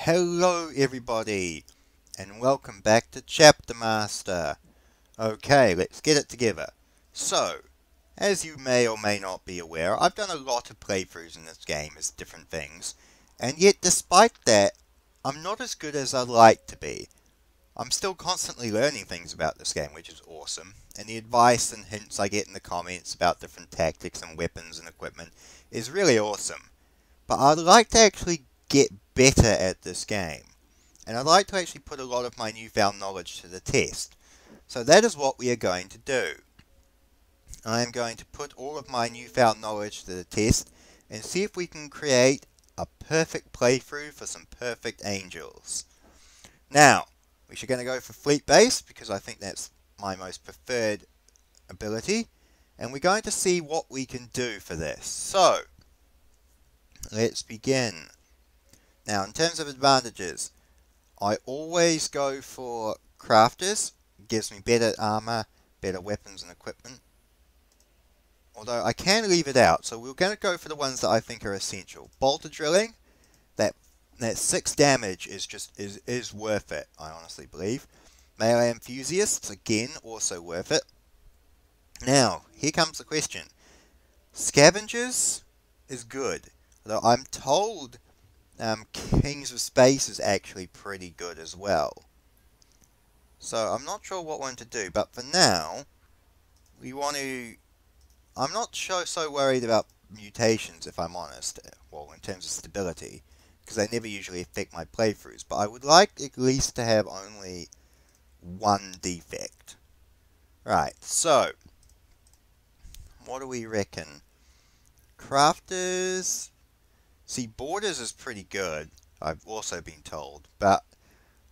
Hello everybody, and welcome back to Chapter Master. Okay, let's get it together. So, as you may or may not be aware, I've done a lot of playthroughs in this game as different things, and yet despite that, I'm not as good as I'd like to be. I'm still constantly learning things about this game, which is awesome, and the advice and hints I get in the comments about different tactics and weapons and equipment is really awesome. But I'd like to actually get better at this game. And I'd like to actually put a lot of my newfound knowledge to the test. So that is what we are going to do. I am going to put all of my newfound knowledge to the test and see if we can create a perfect playthrough for some perfect angels. Now, we're going to go for fleet base because I think that's my most preferred ability. And we're going to see what we can do for this. So, let's begin. Now, in terms of advantages, I always go for crafters. It gives me better armor, better weapons and equipment. Although I can leave it out, so we're going to go for the ones that I think are essential. Bolter drilling, that 6 damage is worth it, I honestly believe. Melee enthusiasts, again, also worth it. Now, here comes the question. Scavengers is good. Although I'm told Kings of Space is actually pretty good as well. So I'm not sure what one to do, but for now, we want to... I'm not so worried about mutations, if I'm honest, well, in terms of stability, because they never usually affect my playthroughs, but I would like at least to have only one defect. Right, so, what do we reckon? Crafters... See, Borders is pretty good, I've also been told, but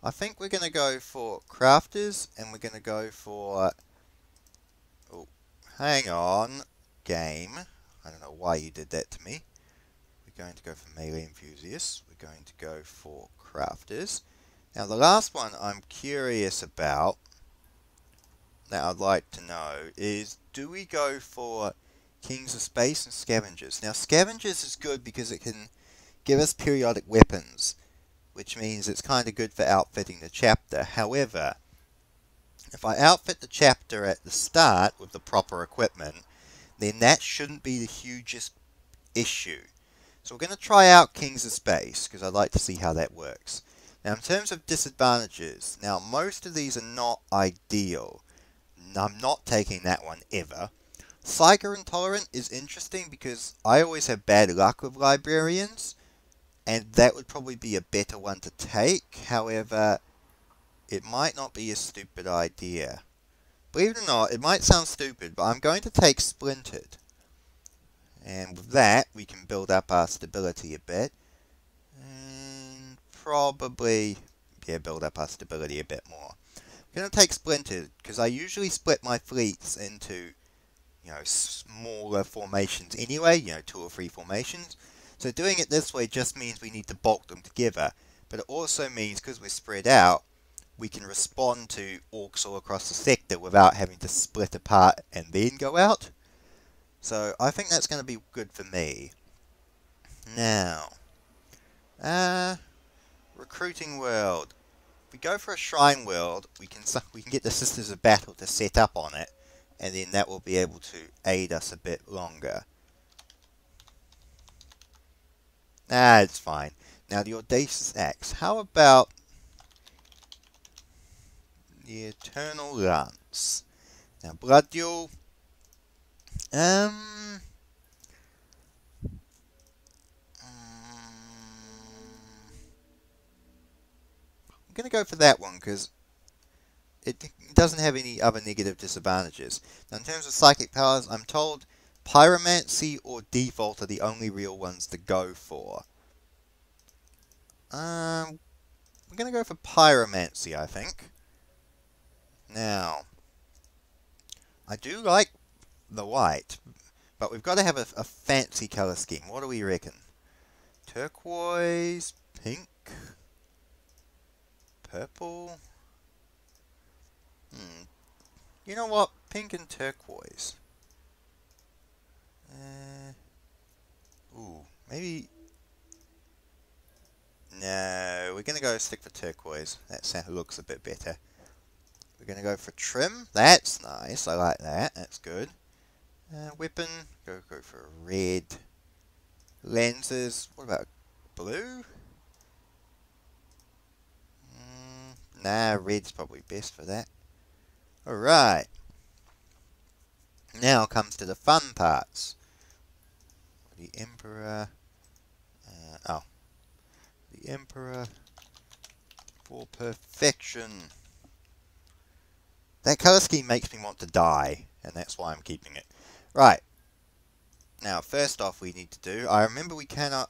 I think we're going to go for Crafters, and we're going to go for... Oh, hang on, game. I don't know why you did that to me. We're going to go for Melee Enthusiasts, we're going to go for Crafters. Now, the last one I'm curious about, that I'd like to know, is do we go for Kings of Space and Scavengers? Now, Scavengers is good because it can give us periodic weapons, which means it's kind of good for outfitting the chapter. However, if I outfit the chapter at the start with the proper equipment, then that shouldn't be the hugest issue. So we're going to try out Kings of Space, because I'd like to see how that works. Now, in terms of disadvantages, now most of these are not ideal. I'm not taking that one ever. Psycho Intolerant is interesting because I always have bad luck with librarians, and that would probably be a better one to take. However, it might not be a stupid idea. Believe it or not, it might sound stupid, but I'm going to take Splintered. And with that, we can build up our stability a bit. And probably, yeah, build up our stability a bit more. I'm going to take Splintered, because I usually split my fleets into, smaller formations anyway, 2 or 3 formations. So doing it this way just means we need to bulk them together. But it also means, because we're spread out, we can respond to orcs all across the sector without having to split apart and then go out. So I think that's going to be good for me. Now, recruiting world. If we go for a shrine world, we can get the Sisters of Battle to set up on it, and then that will be able to aid us a bit longer. It's fine. Now the Audacious Axe. How about the Eternal Lance? Now Blood Duel. I'm going to go for that one because it doesn't have any other negative disadvantages. Now, in terms of psychic powers, I'm told Pyromancy or Default are the only real ones to go for. I'm going to go for Pyromancy, I think. Now, I do like the white, but we've got to have a fancy colour scheme. What do we reckon? Turquoise, pink, purple. You know what? Pink and turquoise. Ooh, maybe... No, we're going to go stick for turquoise. That looks a bit better. We're going to go for trim. That's nice. I like that. That's good. Weapon. Go for red. Lenses. What about blue? Nah, red's probably best for that. Alright. Now comes to the fun parts. The Emperor. The Emperor for perfection. That colour scheme makes me want to die, and that's why I'm keeping it. Right. Now, first off, we need to do. I remember we cannot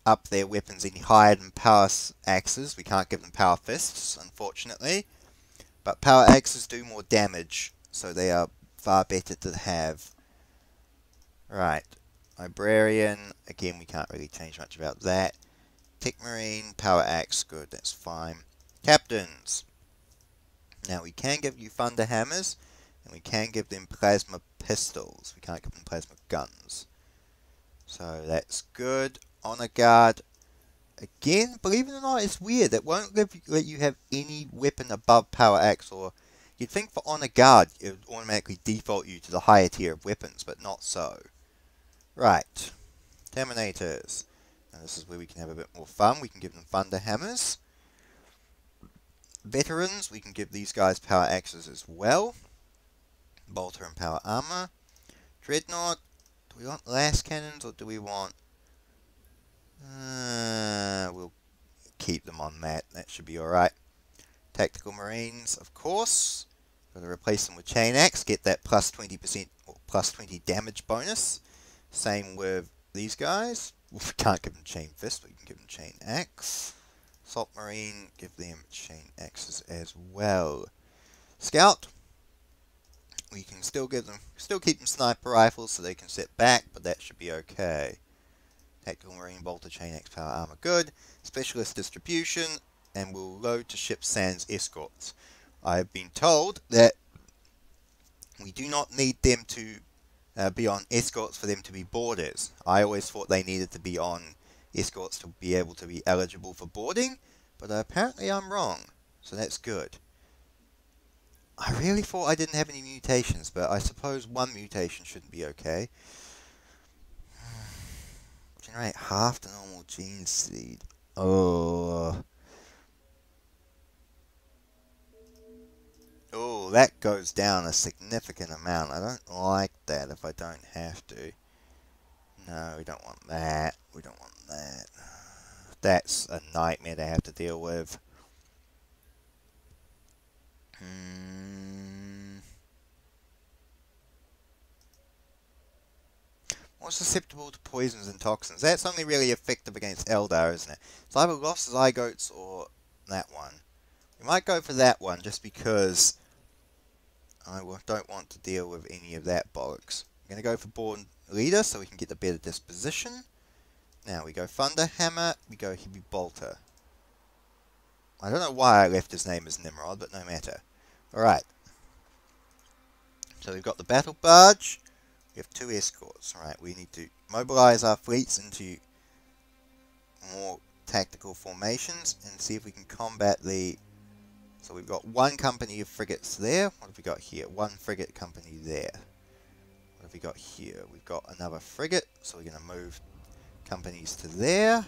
up their weapons any higher than power axes. We can't give them power fists, unfortunately. But power axes do more damage, so they are far better to have. Right. Librarian. Again, we can't really change much about that. Tech Marine, power axe. Good, that's fine. Captains. Now, we can give you thunder hammers, and we can give them plasma pistols. We can't give them plasma guns. So, that's good. Honor Guard. Again, believe it or not, it's weird. It won't let you have any weapon above power axe, or you'd think for Honor Guard, it would automatically default you to the higher tier of weapons, but not so. Right. Terminators. Now, this is where we can have a bit more fun. We can give them thunder hammers. Veterans, we can give these guys power axes as well. Bolter and power armor. Dreadnought, do we want las cannons or do we want... we'll keep them on that. That should be alright. Tactical Marines, of course. Got to replace them with chain axe. Get that plus 20% or plus 20 damage bonus. Same with these guys. We can't give them chain fist, but we can give them chain axe. Assault Marine, give them chain axes as well. Scout, we can still keep them sniper rifles so they can sit back, but that should be okay. Tactical Marine, bolter, chain axe, power armor, good. Specialist distribution, and we'll load to ship sans escorts. I have been told that we do not need them to be on escorts for them to be boarders. I always thought they needed to be on escorts to be able to be eligible for boarding, but apparently I'm wrong, so that's good. I really thought I didn't have any mutations, but I suppose one mutation shouldn't be okay. Generate half the normal gene seed. Oh, that goes down a significant amount. I don't like that if I don't have to. No, we don't want that. We don't want that. That's a nightmare to have to deal with. More susceptible to poisons and toxins. That's only really effective against Eldar, isn't it? It's either Lost Zygotes or that one. We might go for that one just because I don't want to deal with any of that bollocks. I'm going to go for Born Leader so we can get a better disposition. Now we go Thunder Hammer, we go Heavy Bolter. I don't know why I left his name as Nimrod, but no matter. Alright. So we've got the Battle Barge. We have 2 escorts. Alright, we need to mobilize our fleets into more tactical formations and see if we can combat the... So we've got 1 company of frigates there. What have we got here? 1 frigate company there. What have we got here? We've got another frigate, so we're going to move companies to there.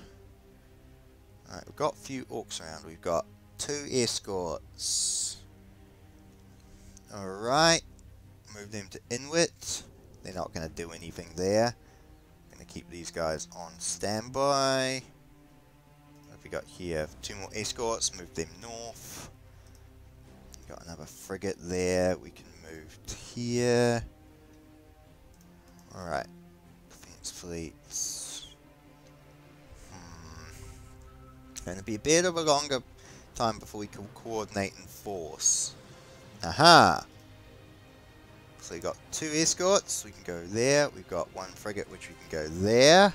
Alright, we've got a few orcs around. We've got 2 escorts. Alright, move them to Inwit. They're not going to do anything there. I'm going to keep these guys on standby. What have we got here? 2 more escorts, move them north. Got another frigate there. We can move to here. Alright, defense fleets. Going to be a bit of a longer time before we can coordinate and force. Aha! So we got 2 escorts, we can go there. We've got 1 frigate which we can go there.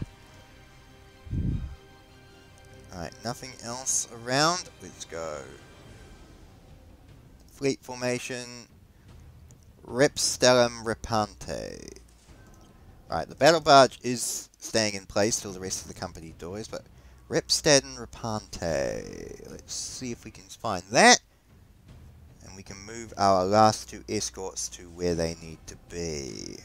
Alright, nothing else around. Let's go. Fleet formation. Rep Stellum Repante. Right, the battle barge is staying in place till the rest of the company doors, but Repstaden Rapante. Let's see if we can find that. And we can move our last two escorts to where they need to be.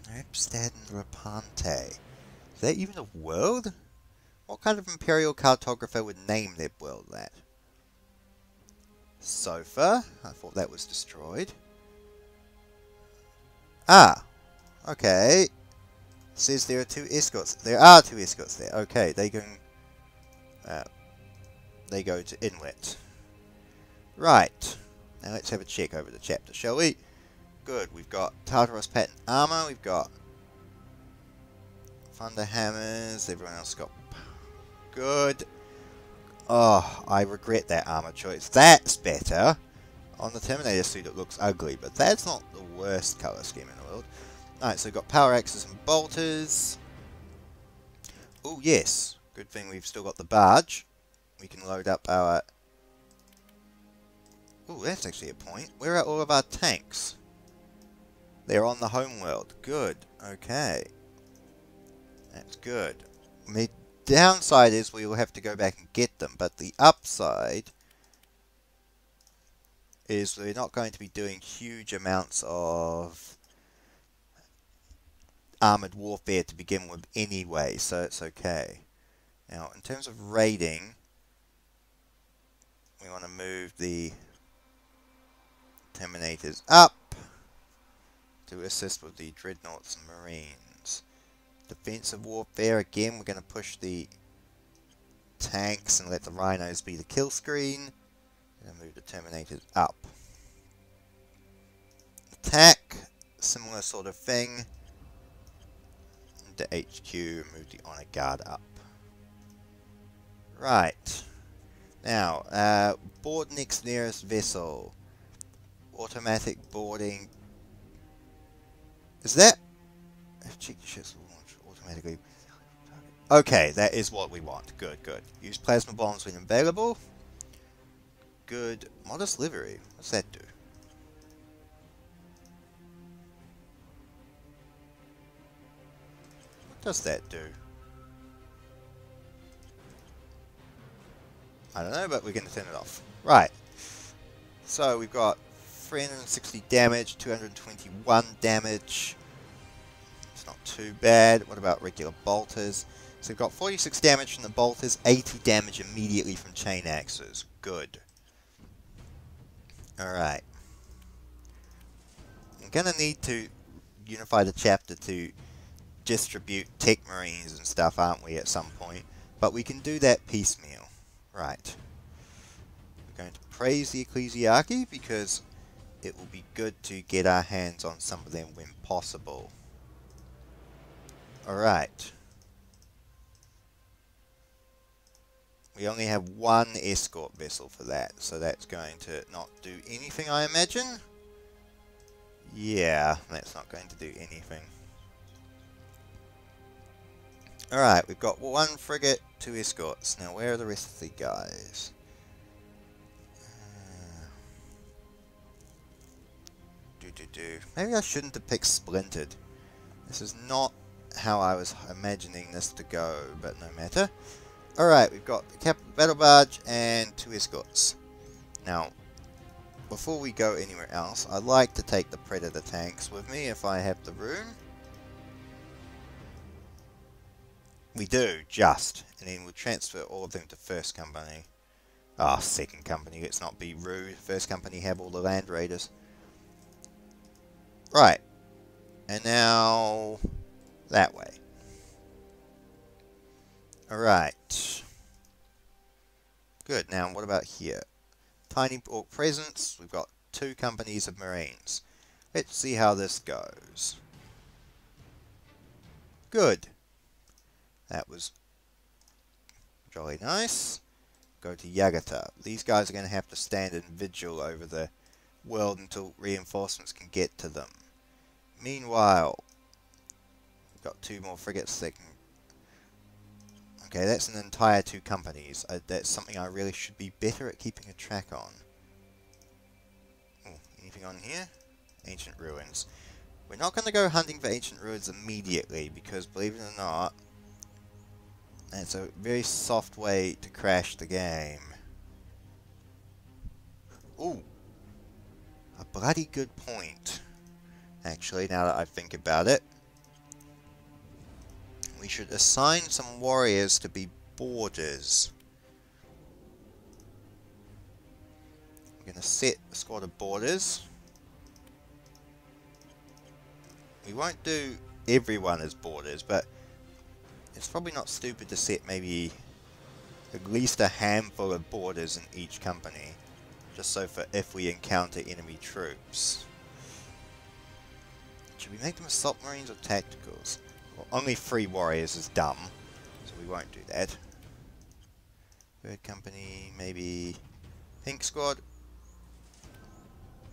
Repstaden Rapante. Is that even a world? What kind of Imperial cartographer would name their world that? Sofa. I thought that was destroyed. Ah. Okay. Says there are two escorts. There are two escorts there. Okay, they go to inlet. Right. Now let's have a check over the chapter, shall we? Good. We've got Tartaros pattern armor. We've got thunder hammers. Everyone else got good. Oh, I regret that armor choice. That's better. On the Terminator suit it looks ugly, but that's not the worst colour scheme in the world. Alright, so we've got power axes and bolters. Oh yes, good thing we've still got the barge. We can load up our... Oh, that's actually a point. Where are all of our tanks? They're on the homeworld. Good, okay. That's good. The downside is we will have to go back and get them, but the upside is we're not going to be doing huge amounts of armoured warfare to begin with anyway, so it's okay. Now, in terms of raiding, we want to move the Terminators up to assist with the Dreadnoughts and Marines. Defensive warfare, again, we're going to push the tanks and let the Rhinos be the kill screen. And move the Terminators up. Attack, similar sort of thing. Into HQ, move the Honor Guard up. Right. Now, board next nearest vessel. Automatic boarding. Is that... Check the ships will launch automatically. Okay, that is what we want. Good, good. Use plasma bombs when available. Good. Modest livery. What's that do? What does that do? I don't know, but we're going to turn it off. Right. So we've got 360 damage, 221 damage. It's not too bad. What about regular bolters? So we've got 46 damage from the bolters, 80 damage immediately from chain axes. Good. Alright. I'm going to need to unify the chapter to distribute tech marines and stuff, aren't we, at some point? But we can do that piecemeal. Right. We're going to praise the Ecclesiarchy because it will be good to get our hands on some of them when possible. Alright. We only have one escort vessel for that, so that's going to not do anything, I imagine. Yeah, that's not going to do anything. Alright, we've got one frigate, two escorts. Now, where are the rest of the guys? Maybe I shouldn't have picked Splintered. This is not how I was imagining this to go, but no matter. Alright, we've got the Capital Battle Barge and two escorts. Now, before we go anywhere else, I'd like to take the Predator tanks with me if I have the room. We do, just. And then we'll transfer all of them to First Company. Ah, Second Company, let's not be rude. First Company have all the Land Raiders. Right. And now, that way. Alright. Good, now what about here? Tiny Orc Presence, we've got 2 companies of Marines. Let's see how this goes. Good. That was jolly nice. Go to Yagata. These guys are going to have to stand in vigil over the world until reinforcements can get to them. Meanwhile, we've got 2 more frigates that can... Okay, that's an entire 2 companies. That's something I really should be better at keeping a track on. Ooh, anything on here? Ancient Ruins. We're not going to go hunting for Ancient Ruins immediately, because believe it or not, It's a very soft way to crash the game. Ooh, a bloody good point. Actually, now that I think about it, we should assign some warriors to be boarders. I'm going to set a squad of boarders. We won't do everyone as boarders, but it's probably not stupid to set maybe at least a handful of boarders in each company, just so for if we encounter enemy troops. Should we make them assault marines or tacticals? Well, only 3 warriors is dumb, so we won't do that. Third company, maybe pink squad.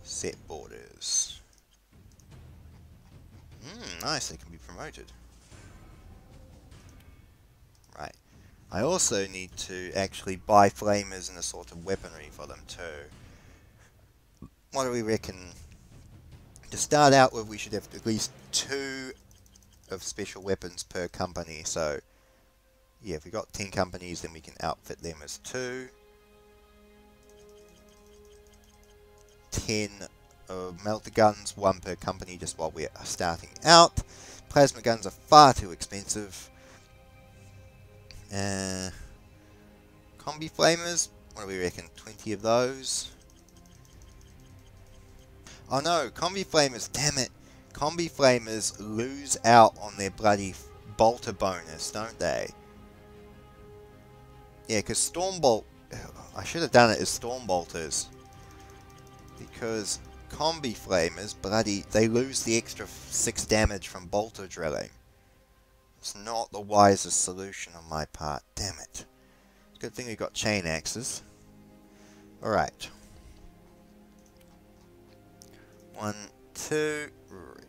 Set boarders. Nice, they can be promoted. Right. I also need to actually buy flamers and a sort of weaponry for them too. What do we reckon? To start out with, we should have at least 2 of special weapons per company. So, yeah, if we got 10 companies, then we can outfit them as 2. 10 melter guns, 1 per company just while we're starting out. Plasma guns are far too expensive. Combi flamers, what do we reckon? 20 of those. Oh no, combi flamers, damn it. Combi flamers lose out on their bloody bolter bonus, don't they? Yeah, because Stormbolt, I should have done it as Storm Bolters. Because combi flamers, bloody, they lose the extra 6 damage from bolter drilling. It's not the wisest solution on my part, damn it. Good thing we got chain axes. Alright. 1, 2...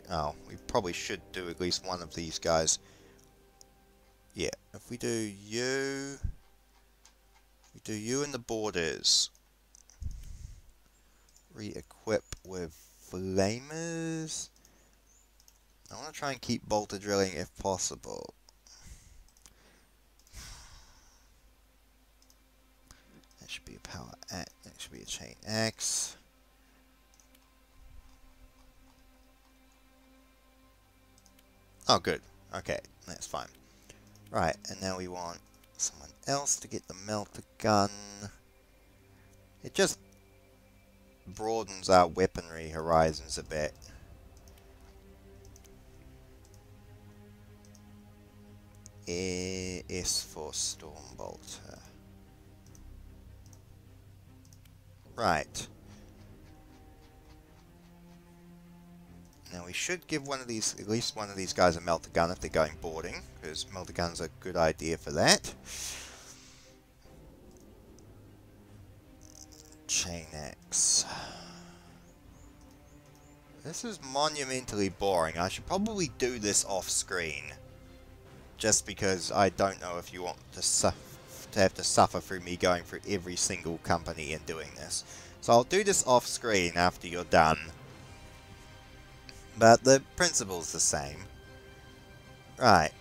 Oh, we probably should do at least one of these guys. Yeah, if we do you... We do you and the borders. Re-equip with flamers. I want to try and keep bolter drilling if possible. That should be a power axe. That should be a chain axe. Oh, good. Okay, that's fine. Right, and now we want someone else to get the melter gun. It just broadens our weaponry horizons a bit. S for Stormbolter. Right. Now we should give one of these, at least one of these guys, a melter gun if they're going boarding, because melter guns are a good idea for that. Chain axe. This is monumentally boring. I should probably do this off screen, just because I don't know if you want to have to suffer through me going through every single company and doing this. So I'll do this off screen after you're done. But the principle's the same. Right.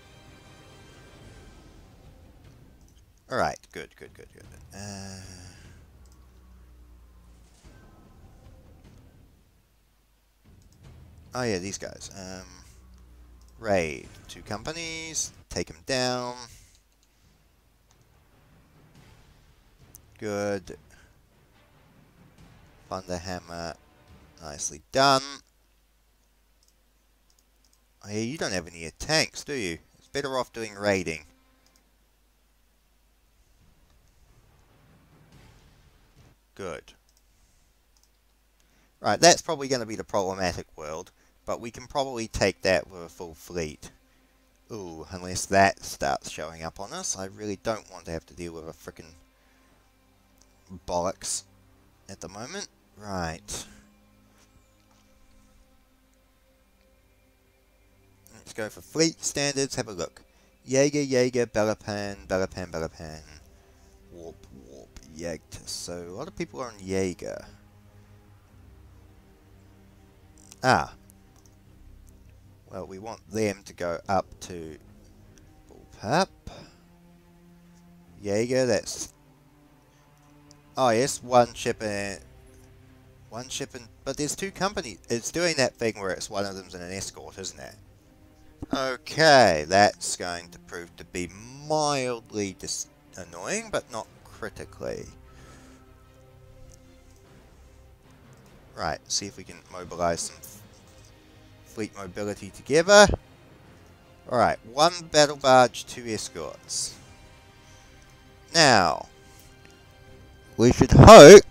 Alright, good. Oh yeah, these guys. Raid. 2 companies. Take them down. Good. Thunderhammer. Nicely done. Oh yeah, you don't have any tanks, do you? It's better off doing raiding. Good. Right, that's probably going to be the problematic world, but we can probably take that with a full fleet. Ooh, unless that starts showing up on us. I really don't want to have to deal with a frickin' bollocks at the moment. Right. Let's go for fleet standards, have a look. Jaeger, Belapan. Warp, Jagd. So, a lot of people are on Jaeger. Ah. Well, we want them to go up to Bullpup. Jaeger, that's... Oh yes, one ship and... But there's two companies. It's doing that thing where it's one of them's in an escort, isn't it? Okay, that's going to prove to be mildly annoying, but not critically. Right, see if we can mobilize some fleet mobility together. Alright, one battle barge, two escorts. Now, we should hope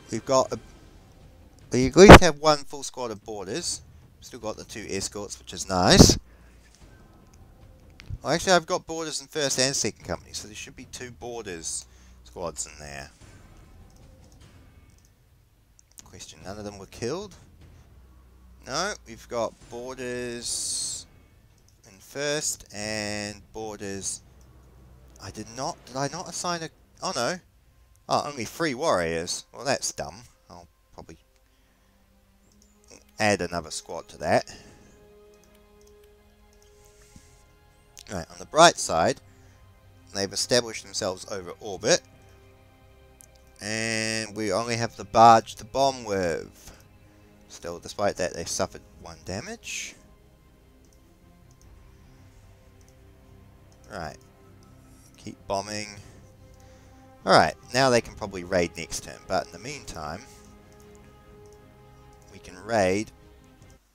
we've got we at least have one full squad of boarders. Still got the two escorts, which is nice. Well, actually, I've got boarders in first and second company, so there should be two boarders squads in there. Question, none of them were killed? No, we've got boarders in first and boarders... did I not assign a... Oh no. Oh, only 3 warriors. Well, that's dumb. I'll probably add another squad to that. Right, on the bright side, they've established themselves over orbit. And we only have the barge to bomb with. Still, despite that, they suffered 1 damage. Right. Keep bombing. Alright, now they can probably raid next turn. But in the meantime, we can raid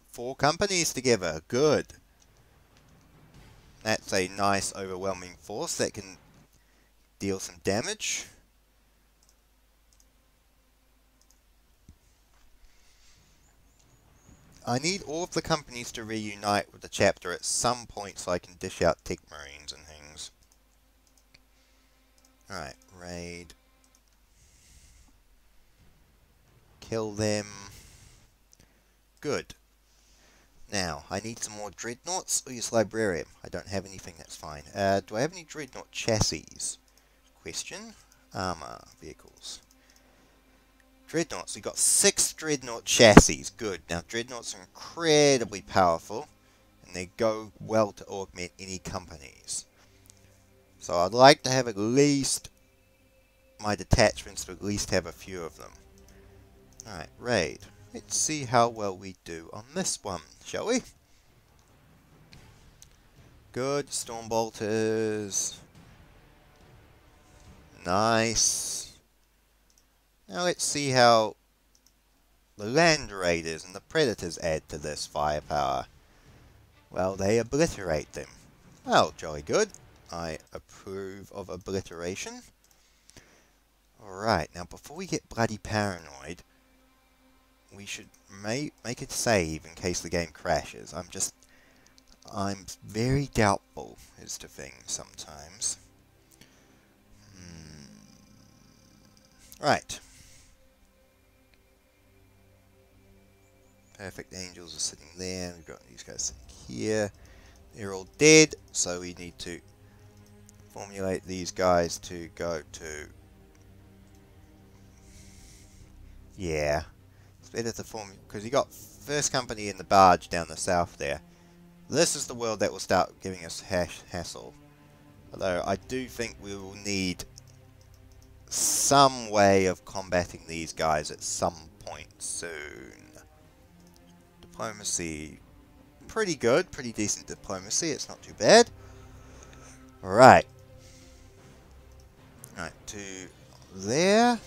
4 companies together. Good. That's a nice overwhelming force that can deal some damage. I need all of the companies to reunite with the chapter at some point so I can dish out tech marines and things. Alright, raid. Kill them. Good. Now, I need some more dreadnoughts. I'll use librarium. I don't have anything, that's fine. Do I have any dreadnought chassis? Question. Armor. Vehicles. Dreadnoughts. We've got 6 dreadnought chassis. Good. Now, dreadnoughts are incredibly powerful, and they go well to augment any companies. So I'd like to have at least my detachments to at least have a few of them. Alright, raid. Let's see how well we do on this one, shall we? Good. Stormbolters. Nice. Now let's see how the Land Raiders and the Predators add to this firepower. Well, they obliterate them. Well, jolly good. I approve of obliteration. Alright, now before we get bloody paranoid, we should make a save in case the game crashes. I'm very doubtful as to things sometimes. Right. Perfect Angels are sitting there. We've got these guys sitting here. They're all dead, so we need to formulate these guys to go to... Yeah. It's better to form... Because you got first company in the barge down the south there. This is the world that will start giving us hassle. Although I do think we will need some way of combating these guys at some point soon. Diplomacy. Pretty good. Pretty decent diplomacy. It's not too bad. Alright. Alright, to there.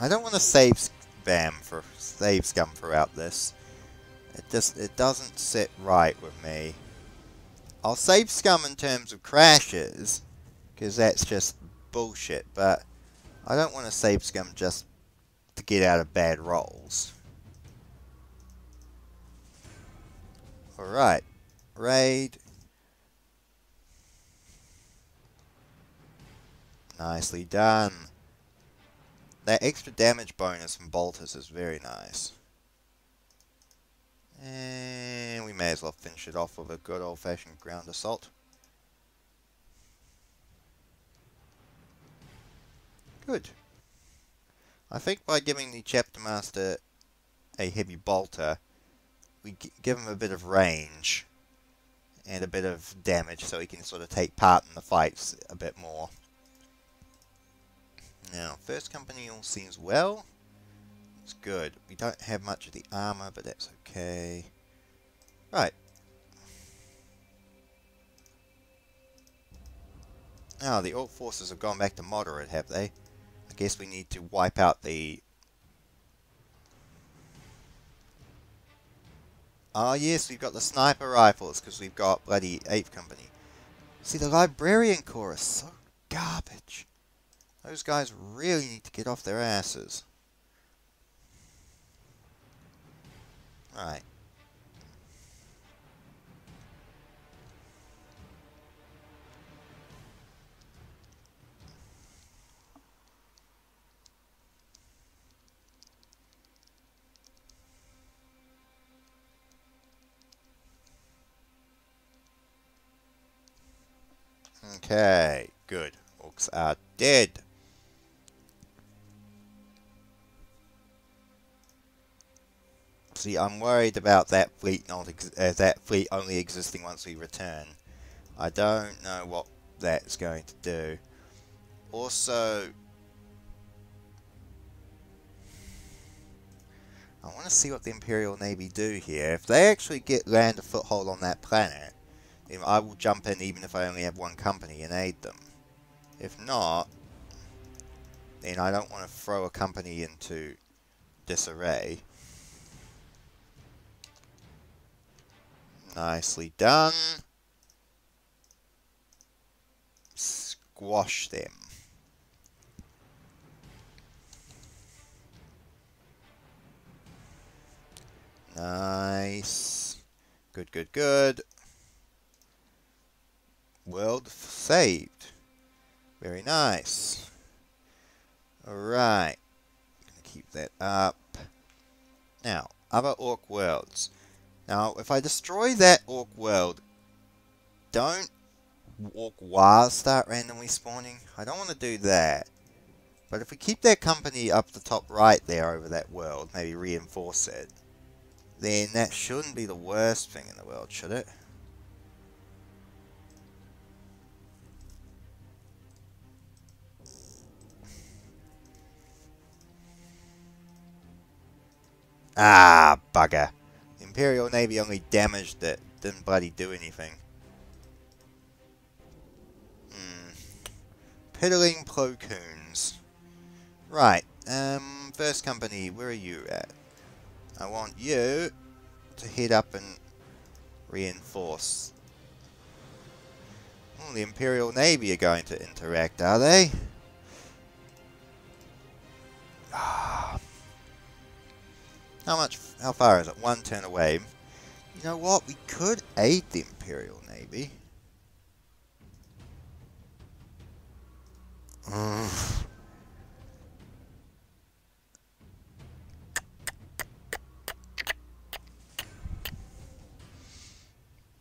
I don't want to save scum throughout this. It doesn't sit right with me. I'll save scum in terms of crashes, because that's just bullshit, but I don't want to save scum just to get out of bad rolls. Alright. Raid. Nicely done. That extra damage bonus from bolters is very nice. And we may as well finish it off with a good old-fashioned ground assault. Good. I think by giving the chapter master a heavy bolter, we give him a bit of range and a bit of damage so he can sort of take part in the fights a bit more. Now, first company all seems well. It's good. We don't have much of the armor, but that's okay. Right. Oh, the orc forces have gone back to moderate, have they? I guess we need to wipe out the... Oh yes, we've got the sniper rifles, because we've got bloody 8th Company. See, the Librarian Corps is so garbage. Those guys really need to get off their asses. Right. Okay, good. Orcs are dead. See, I'm worried about that fleet only existing once we return. I don't know what that's going to do. Also, I want to see what the Imperial Navy do here. If they actually land a foothold on that planet, then I will jump in even if I only have 1 company and aid them. If not, then I don't want to throw a company into disarray. Nicely done. Squash them. Nice. Good, good, good. World saved. Very nice. Alright. Gonna keep that up. Now, other orc worlds. Now, if I destroy that orc world, don't orc wars start randomly spawning? I don't want to do that. But if we keep that company up the top right there over that world, maybe reinforce it, then that shouldn't be the worst thing in the world, should it? Ah, bugger. The Imperial Navy only damaged it, didn't bloody do anything. Piddling Plo Koons. Right, first company, where are you at? I want you to head up and reinforce. Oh, the Imperial Navy are going to interact, are they? How far is it? 1 turn away. You know what? We could aid the Imperial Navy.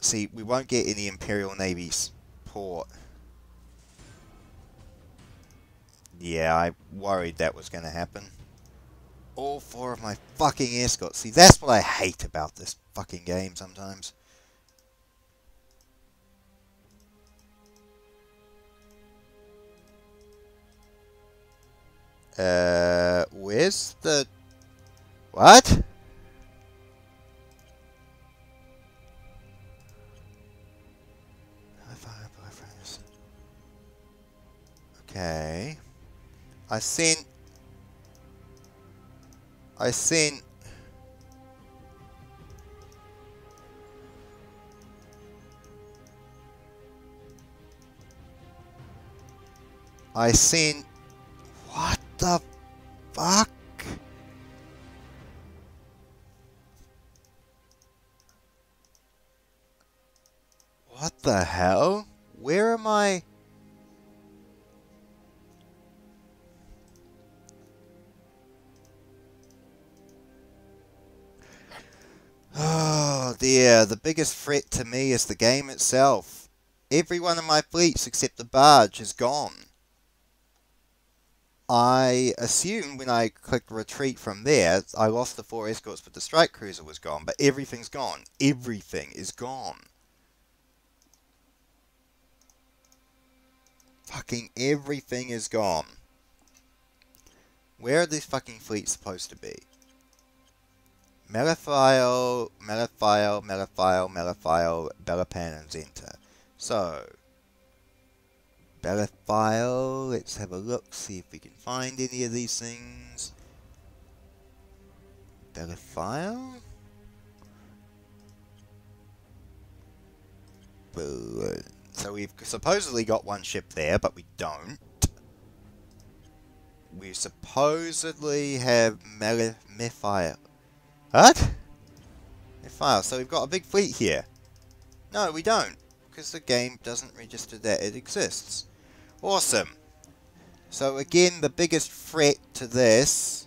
See, we won't get any Imperial Navy support. Yeah, I worried that was going to happen. All 4 of my fucking escorts. See, that's what I hate about this fucking game sometimes. Where's the... What? Okay. I sent... I sent what the fuck? What the hell? Where am I? Oh dear, the biggest threat to me is the game itself. Every one of my fleets except the barge is gone. I assumed when I clicked retreat from there, I lost the 4 escorts, but the strike cruiser was gone. But everything's gone. Everything is gone. Fucking everything is gone. Where are these fucking fleets supposed to be? Meliphile, Meliphile, Meliphile, Meliphile, Belapan, and Zenta. So, Meliphile, let's have a look, see if we can find any of these things. Meliphile? So we've supposedly got one ship there, but we don't. We supposedly have Meliphile. What? Meliphile, so we've got a big fleet here. No, we don't, because the game doesn't register that it exists. Awesome. So again, the biggest threat to this...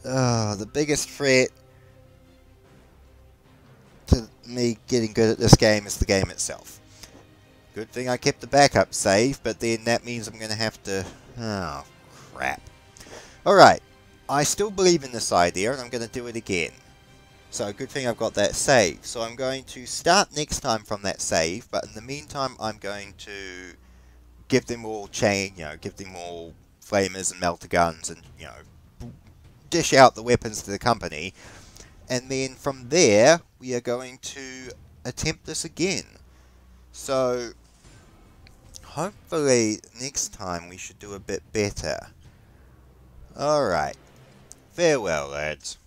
the biggest threat to me getting good at this game is the game itself. Good thing I kept the backup save, but then that means I'm going to have to... Oh, crap. Alright, I still believe in this idea, and I'm going to do it again. So, good thing I've got that save. So I'm going to start next time from that save, but in the meantime, I'm going to give them all give them all flamers and melter guns, and, dish out the weapons to the company. And then from there, we are going to attempt this again. So, hopefully, next time we should do a bit better. Alright. Farewell, lads.